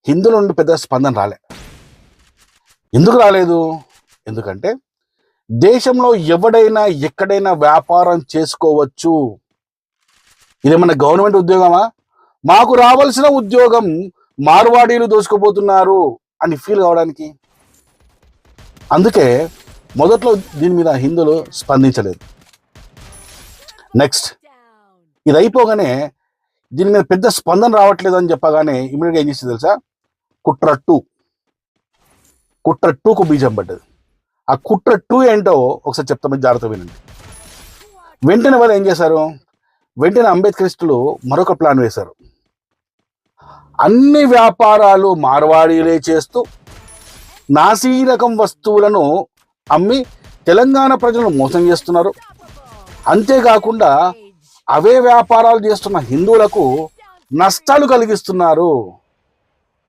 హిందువుల నుండి పెద్ద స్పందన రాలే. ఎందుకు రాలేదు? ఎందుకంటే దేశంలో ఎవడైనా ఎక్కడైనా వ్యాపారం చేసుకోవచ్చు. ఇదేమన్నా గవర్నమెంట్ ఉద్యోగమా? మాకు రావాల్సిన ఉద్యోగం మార్వాడీలు దోచుకుపోతున్నారు అని ఫీల్ కావడానికి. అందుకే మొదట్లో దీని మీద హిందువులు స్పందించలేదు. నెక్స్ట్ ఇది అయిపోగానే దీని మీద పెద్ద స్పందన రావట్లేదు అని చెప్పగానే ఇమీడియట్గా ఏం చేసింది తెలుసా? కుట్ర 2కు బీజం పడ్డది. ఆ కుట్ర 2 ఏంటో ఒకసారి చెప్తా, మీరు జాగ్రత్త వినండి. వెంటనే వాళ్ళు ఏం చేశారు? వెంటనే అంబేద్కరిస్టులు మరొక ప్లాన్ వేశారు. అన్ని వ్యాపారాలు మార్వాడీలే చేస్తూ నాసీరకం వస్తువులను అమ్మి తెలంగాణ ప్రజలను మోసం చేస్తున్నారు. అంతేకాకుండా అవే వ్యాపారాలు చేస్తున్న హిందువులకు నష్టాలు కలిగిస్తున్నారు.